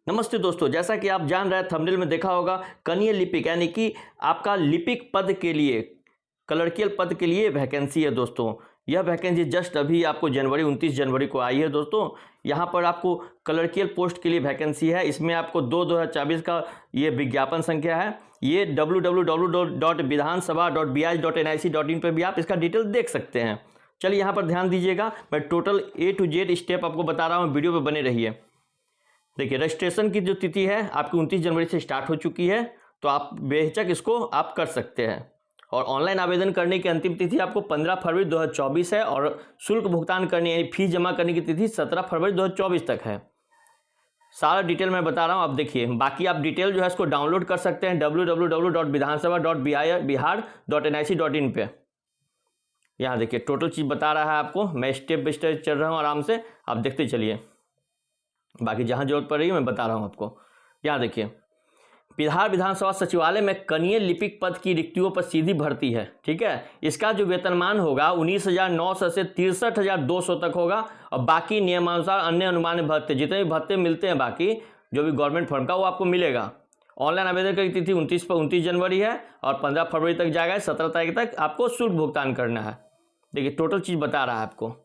नमस्ते दोस्तों, जैसा कि आप जान रहे हैं थंबनेल में देखा होगा, कनीय लिपिक यानी कि आपका लिपिक पद के लिए, क्लर्कियल पद के लिए वैकेंसी है दोस्तों। यह वैकेंसी जस्ट अभी आपको 29 जनवरी को आई है दोस्तों। यहाँ पर आपको क्लर्कियल पोस्ट के लिए वैकेंसी है। इसमें आपको 2024 का ये विज्ञापन संख्या है। ये www.vidansabha.bih.nic.in पर भी आप इसका डिटेल देख सकते हैं। चलिए यहाँ पर ध्यान दीजिएगा, मैं total A to Z step आपको बता रहा हूँ, वीडियो पर बने रहिए। देखिए, रजिस्ट्रेशन की जो तिथि है आपकी 29 जनवरी से स्टार्ट हो चुकी है, तो आप बेहिचक इसको आप कर सकते हैं। और ऑनलाइन आवेदन करने की अंतिम तिथि आपको 15 फरवरी 2024 है और शुल्क भुगतान करने यानी फीस जमा करने की तिथि 17 फरवरी 2024 तक है। सारा डिटेल मैं बता रहा हूँ, आप देखिए। बाकी आप डिटेल जो है इसको डाउनलोड कर सकते हैं www.vidansabha.bih.nic.in पे। यहाँ देखिए टोटल चीज़ बता रहा है आपको, मैं स्टेप बाय स्टेप चल रहा हूँ आराम से, आप देखते चलिए। बाकी जहाँ जरूरत पड़ रही है मैं बता रहा हूँ आपको। यहाँ देखिए, बिहार विधानसभा सचिवालय में कनीय लिपिक पद की रिक्तियों पर सीधी भर्ती है, ठीक है। इसका जो वेतनमान होगा 19,900 से 63,200 तक होगा और बाकी नियमानुसार अन्य अनुमान्य भत्ते, जितने भी भत्ते मिलते हैं बाकी जो भी गवर्नमेंट फर्म का, वो आपको मिलेगा। ऑनलाइन आवेदन की तिथि 29 जनवरी है और 15 फरवरी तक जाएगा। 17 तारीख तक आपको शुल्क भुगतान करना है। देखिए टोटल चीज़ बता रहा है आपको।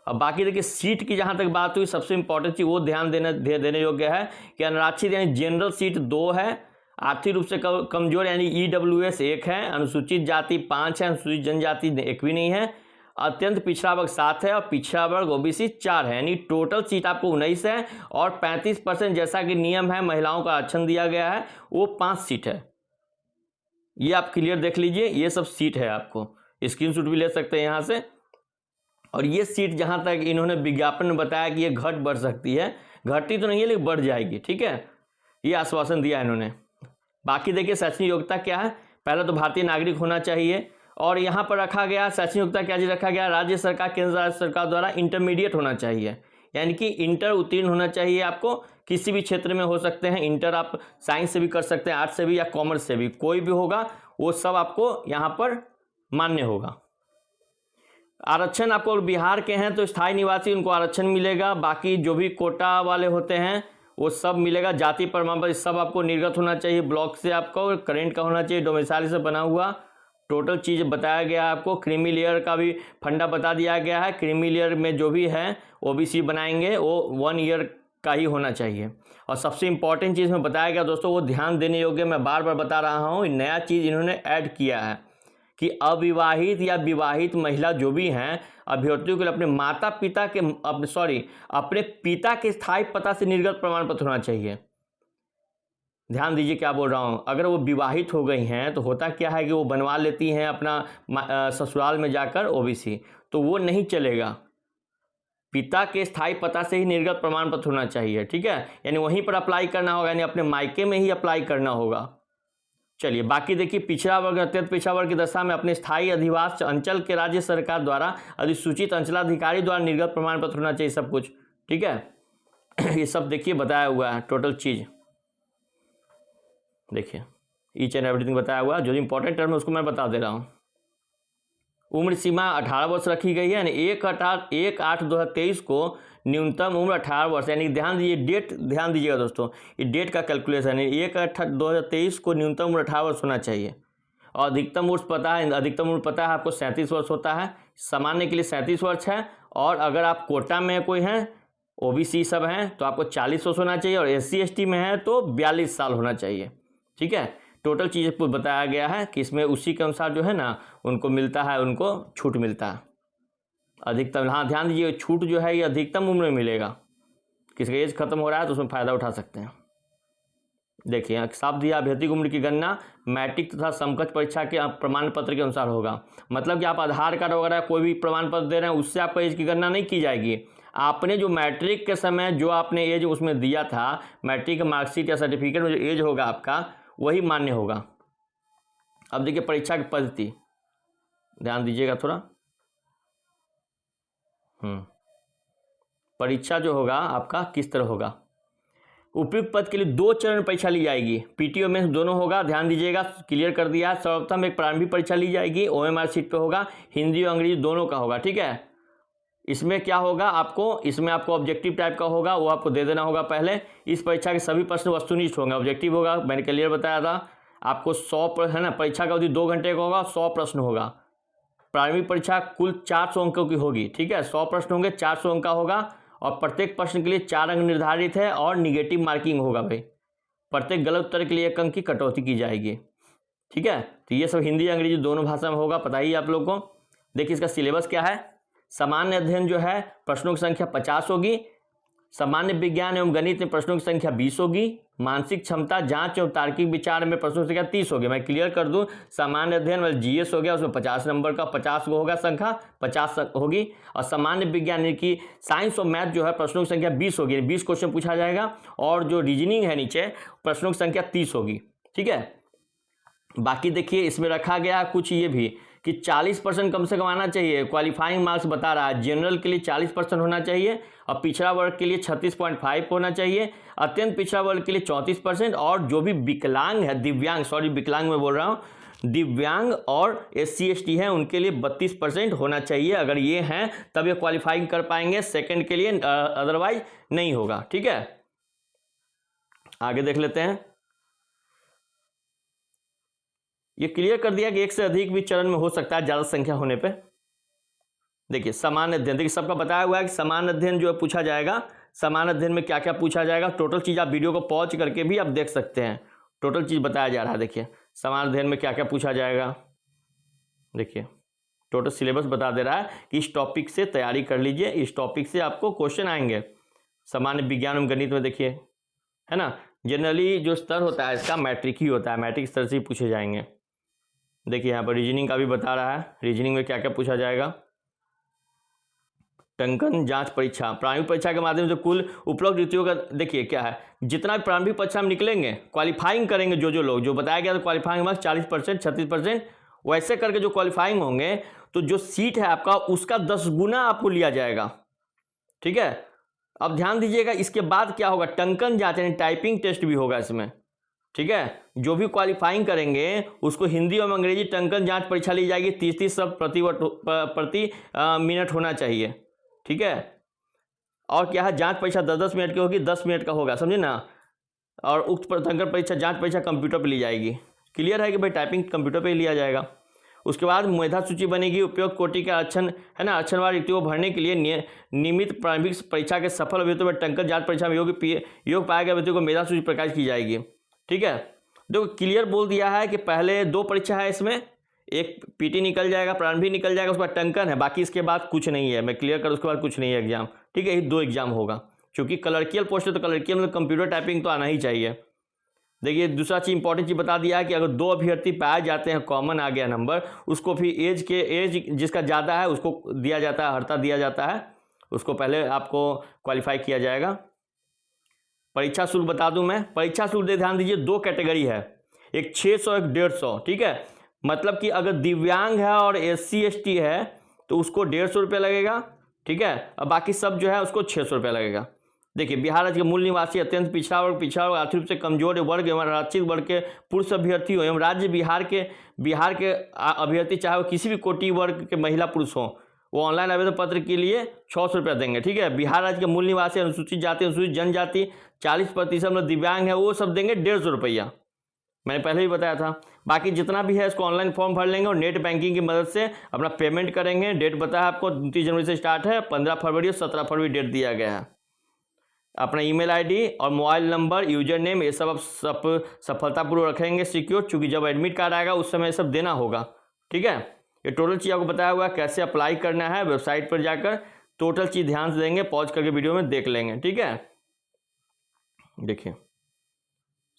अब बाकी देखिए, सीट की जहाँ तक बात हुई, सबसे इंपॉर्टेंट चीज़ वो ध्यान देने योग्य है कि अनारक्षित यानी जनरल सीट 2 है, आर्थिक रूप से कमजोर यानी EWS 1 है, अनुसूचित जाति 5 है, अनुसूचित जनजाति 1 भी नहीं है, अत्यंत पिछड़ा वर्ग 7 है और पिछड़ा वर्ग OBC 4 है। यानी टोटल सीट आपको 19 है और 35% जैसा कि नियम है महिलाओं का आरक्षण दिया गया है, वो 5 सीट है। ये आप क्लियर देख लीजिए, ये सब सीट है, आपको स्क्रीनशॉट भी ले सकते हैं यहाँ से। और ये सीट जहाँ तक इन्होंने विज्ञापन में बताया कि ये घट बढ़ सकती है, घटती तो नहीं है लेकिन बढ़ जाएगी, ठीक है, ये आश्वासन दिया इन्होंने। बाकी देखिए शैक्षणिक योग्यता क्या है, पहले तो भारतीय नागरिक होना चाहिए और यहाँ पर रखा गया शैक्षणिक योग्यता क्या चीज़ रखा गया, राज्य सरकार केंद्र राज्य सरकार द्वारा इंटरमीडिएट होना चाहिए, यानी कि इंटर उत्तीर्ण होना चाहिए आपको। किसी भी क्षेत्र में हो सकते हैं इंटर, आप साइंस से भी कर सकते हैं, आर्ट्स से भी या कॉमर्स से भी, कोई भी होगा वो सब आपको यहाँ पर मान्य होगा। आरक्षण आपको बिहार के हैं तो स्थायी निवासी उनको आरक्षण मिलेगा, बाकी जो भी कोटा वाले होते हैं वो सब मिलेगा। जाति प्रमाण पत्र सब आपको निर्गत होना चाहिए ब्लॉक से आपका, और करेंट का होना चाहिए, डोमिसाइल से बना हुआ। टोटल चीज़ बताया गया आपको। क्रीमी लेयर का भी फंडा बता दिया गया है। क्रीमी लेयर में जो भी है OBC बनाएंगे वो 1 ईयर का ही होना चाहिए। और सबसे इंपॉर्टेंट चीज़ में बताया गया दोस्तों, वो ध्यान देने योग्य, मैं बार बार बता रहा हूँ, नया चीज़ इन्होंने ऐड किया है कि अविवाहित या विवाहित महिला जो भी हैं अभ्यर्थियों के लिए अपने माता पिता के अपने पिता के स्थायी पता से निर्गत प्रमाण पत्र होना चाहिए। ध्यान दीजिए क्या बोल रहा हूँ। अगर वो विवाहित हो गई हैं तो होता क्या है कि वो बनवा लेती हैं अपना ससुराल में जाकर OBC, तो वो नहीं चलेगा। पिता के स्थायी पता से ही निर्गत प्रमाण पत्र होना चाहिए, ठीक है, यानी वहीं पर अप्लाई करना होगा, यानी अपने मायके में ही अप्लाई करना होगा। चलिए बाकी देखिए, पिछड़ा वर्ग अत्यंत पिछड़ा वर्ग की दशा में अपने स्थायी अधिवास अंचल के राज्य सरकार द्वारा अधिसूचित अंचलाधिकारी द्वारा निर्गत प्रमाण पत्र होना चाहिए, सब कुछ, ठीक है। ये सब देखिए बताया हुआ है, टोटल चीज़ देखिए, ईच एंड एवरीथिंग बताया हुआ है। जो इंपॉर्टेंट टर्म है उसको मैं बता दे रहा हूँ। उम्र सीमा 18 वर्ष रखी गई है, यानी 1/8/2023 को न्यूनतम उम्र 18 वर्ष, यानी ध्यान दीजिए डेट, ध्यान दीजिएगा दोस्तों, ये डेट का कैलकुलेशन है। 1/8/2023 को न्यूनतम उम्र 18 वर्ष होना चाहिए। और अधिकतम उम्र पता है, आपको 37 वर्ष होता है। सामान्य के लिए 37 वर्ष है, और अगर आप कोटा में कोई हैं OBC सब हैं तो आपको 40 वर्ष होना चाहिए, और SC ST में है तो 42 साल होना चाहिए, ठीक है। टोटल चीज़ को बताया गया है कि इसमें उसी के अनुसार जो है ना उनको मिलता है, उनको छूट मिलता है अधिकतम। हाँ ध्यान दीजिए, छूट जो है ये अधिकतम उम्र में मिलेगा। किसी का एज खत्म हो रहा है तो उसमें फ़ायदा उठा सकते हैं। देखिए यहाँ साफ दिया, अभ्यर्थी की उम्र की गणना मैट्रिक तथा समकक्ष परीक्षा के प्रमाण पत्र के अनुसार होगा। मतलब कि आप आधार कार्ड वगैरह कोई भी प्रमाण पत्र दे रहे हैं उससे आपका एज की गणना नहीं की जाएगी। आपने जो मैट्रिक के समय जो आपने एज उसमें दिया था, मैट्रिक का मार्कशीट या सर्टिफिकेट में जो एज होगा आपका वही मान्य होगा। अब देखिए परीक्षा की पद्धति, ध्यान दीजिएगा थोड़ा। परीक्षा जो होगा आपका किस तरह होगा, उपयुक्त पद के लिए 2 चरण परीक्षा ली जाएगी। PTO मेंस दोनों होगा, ध्यान दीजिएगा, क्लियर कर दिया। सर्वप्रथम एक प्रारंभिक परीक्षा ली जाएगी, OMR सीट पे होगा, हिंदी और अंग्रेजी दोनों का होगा, ठीक है। इसमें क्या होगा आपको, इसमें आपको ऑब्जेक्टिव टाइप का होगा, वो आपको दे देना होगा पहले। इस परीक्षा के सभी प्रश्न वस्तुनिष्ठ होंगे। ऑब्जेक्टिव होगा, मैंने क्लियर बताया था आपको, 100 है ना। परीक्षा का अवधि 2 घंटे का होगा, 100 प्रश्न होगा। प्रारंभिक परीक्षा कुल 400 अंकों की होगी, ठीक है। 100 प्रश्न होंगे, 400 अंक का होगा, और प्रत्येक प्रश्न के लिए 4 अंक निर्धारित है, और निगेटिव मार्किंग होगा भाई। प्रत्येक गलत उत्तर के लिए 1 अंक की कटौती की जाएगी, ठीक है। तो ये सब हिंदी अंग्रेजी दोनों भाषा में होगा, पता ही आप लोग को। देखिए इसका सिलेबस क्या है। सामान्य अध्ययन जो है प्रश्नों की संख्या 50 होगी। सामान्य विज्ञान एवं गणित में प्रश्नों की संख्या 20 होगी। मानसिक क्षमता, जांच एवं तार्किक विचार में प्रश्नों की संख्या 30 होगी। मैं क्लियर कर दूं, सामान्य अध्ययन वाला जीएस हो गया, उसमें 50 नंबर का 50 को होगा, संख्या 50 होगी। और सामान्य विज्ञान की साइंस और मैथ जो है प्रश्नों की संख्या 20 होगी, 20 क्वेश्चन पूछा जाएगा। और जो रीजनिंग है नीचे, प्रश्नों की संख्या 30 होगी, ठीक है। बाकी देखिए इसमें रखा गया कुछ ये भी कि 40% कम से कम आना चाहिए। क्वालिफाइंग मार्क्स बता रहा है, जनरल के लिए 40% होना चाहिए, और पिछड़ा वर्ग के लिए 36.5 होना चाहिए, अत्यंत पिछड़ा वर्ग के लिए 34%, और जो भी विकलांग है, दिव्यांग, सॉरी विकलांग मैं बोल रहा हूँ, दिव्यांग और SC ST है उनके लिए 32% होना चाहिए। अगर ये हैं तब ये क्वालिफाइंग कर पाएंगे सेकंड के लिए, अदरवाइज नहीं होगा, ठीक है। आगे देख लेते हैं। ये क्लियर कर दिया कि एक से अधिक भी चरण में हो सकता है ज्यादा संख्या होने पे। देखिए सामान्य अध्ययन, देखिए सबका बताया हुआ है कि सामान्य अध्ययन जो है पूछा जाएगा। सामान्य अध्ययन में क्या क्या पूछा जाएगा, टोटल चीज आप वीडियो को पॉज करके भी आप देख सकते हैं। टोटल चीज बताया जा रहा है। देखिए सामान्य अध्ययन में क्या क्या पूछा जाएगा, देखिए टोटल सिलेबस बता दे रहा है कि इस टॉपिक से तैयारी कर लीजिए, इस टॉपिक से आपको क्वेश्चन आएंगे। सामान्य विज्ञान एवं गणित में देखिए, है ना, जनरली जो स्तर होता है इसका मैट्रिक ही होता है, मैट्रिक स्तर से ही पूछे जाएंगे। देखिए यहाँ पर रीजनिंग का भी बता रहा है, रीजनिंग में क्या क्या पूछा जाएगा। टंकन जांच परीक्षा, प्रारंभिक परीक्षा के माध्यम से कुल उपलब्ध रीतियों का देखिए क्या है, जितना भी प्रारंभिक परीक्षा में निकलेंगे, क्वालिफाइंग करेंगे, जो लोग जो बताया गया था क्वालिफाइंग मार्क्स 40%, 36%, वैसे करके जो क्वालिफाइंग होंगे तो जो सीट है आपका उसका 10 गुना आपको लिया जाएगा, ठीक है। अब ध्यान दीजिएगा, इसके बाद क्या होगा, टंकन जांच यानी टाइपिंग टेस्ट भी होगा इसमें, ठीक है। जो भी क्वालिफाइंग करेंगे उसको हिंदी और अंग्रेजी टंकन जांच परीक्षा ली जाएगी। 30 शब्द प्रति मिनट होना चाहिए, ठीक है। और क्या है, जांच परीक्षा 10 मिनट की होगी, 10 मिनट का होगा, समझे ना। और उक्त टंकन परीक्षा जांच परीक्षा कंप्यूटर पर ली जाएगी। क्लियर है कि भाई टाइपिंग कंप्यूटर पर ही लिया जाएगा। उसके बाद मेधा सूची बनेगी, उपयुक्त कोटि का आरक्षण, है ना, आरक्षणवार रिक्तियों को भरने के लिए नियमित प्रारंभिक परीक्षा के सफल अभ्यर्थियों में टंकन जांच परीक्षा में योग पाए गए अभ्यर्थियों को मेधा सूची प्रकाशित की जाएगी, ठीक है। देखो क्लियर बोल दिया है कि पहले 2 परीक्षा है इसमें, एक पीटी निकल जाएगा, प्रारंभिक निकल जाएगा, उसके बाद टंकन है, बाकी इसके बाद कुछ नहीं है। मैं क्लियर कर, उसके बाद कुछ नहीं है एग्जाम, ठीक है। ये 2 एग्जाम होगा, क्योंकि क्लर्कियल पोस्ट है तो क्लर्कियल में कंप्यूटर टाइपिंग तो आना ही चाहिए। देखिए दूसरा चीज इंपॉर्टेंट चीज बता दिया है कि अगर 2 अभ्यर्थी पाए जाते हैं, कॉमन आ गया नंबर, उसको भी एज जिसका ज़्यादा है उसको दिया जाता है, हर्ता दिया जाता है, उसको पहले आपको क्वालिफाई किया जाएगा। परीक्षा शुल्क बता दूं मैं, परीक्षा शुल्क दे ध्यान दीजिए, 2 कैटेगरी है, एक 600 एक 150, ठीक है। मतलब कि अगर दिव्यांग है और SC ST है तो उसको 150 रुपये लगेगा, ठीक है। और बाकी सब जो है उसको 600 रुपये लगेगा। देखिए बिहार राज्य के मूल निवासी, अत्यंत पिछड़ा वर्ग आर्थिक रूप से कमजोर वर्ग एवं आरक्षित वर्ग के पुरुष अभ्यर्थी हो, एवं राज्य बिहार के अभ्यर्थी चाहे वो किसी भी कोटि वर्ग के महिला पुरुष हो, वो ऑनलाइन आवेदन पत्र के लिए 600 रुपये देंगे, ठीक है। बिहार राज्य के मूल निवासी, अनुसूचित जाति, अनुसूचित जनजाति, 40% में दिव्यांग है, वो सब देंगे 150 रुपया, मैंने पहले ही बताया था। बाकी जितना भी है इसको ऑनलाइन फॉर्म भर लेंगे और नेट बैंकिंग की मदद से अपना पेमेंट करेंगे। डेट बताया आपको 29 जनवरी से स्टार्ट है, 15 फरवरी और 17 फरवरी डेट दिया गया है। अपना ईमेल आईडी और मोबाइल नंबर, यूजर नेम, ये सब सफलतापूर्वक रखेंगे सिक्योर, चूँकि जब एडमिट कार्ड आएगा उस समय सब देना होगा, ठीक है। ये टोटल चीज़ आपको बताया हुआ है, कैसे अप्लाई करना है, वेबसाइट पर जाकर टोटल चीज़ ध्यान से देंगे, पॉज करके वीडियो में देख लेंगे, ठीक है। देखिए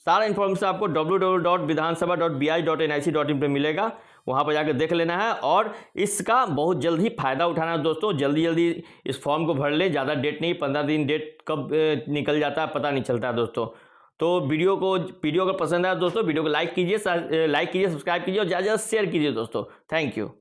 सारा इन्फॉर्मेशन आपको www.vidansabha.bi.nic.in पे मिलेगा, वहाँ पर जाकर देख लेना है। और इसका बहुत जल्द ही फ़ायदा उठाना है दोस्तों, जल्दी इस फॉर्म को भर ले, ज़्यादा डेट नहीं, 15 दिन डेट कब निकल जाता है पता नहीं चलता है दोस्तों। तो वीडियो को पसंद आया दोस्तों, वीडियो को लाइक कीजिए, सब्सक्राइब कीजिए और ज़्यादा शेयर कीजिए दोस्तों। Thank you.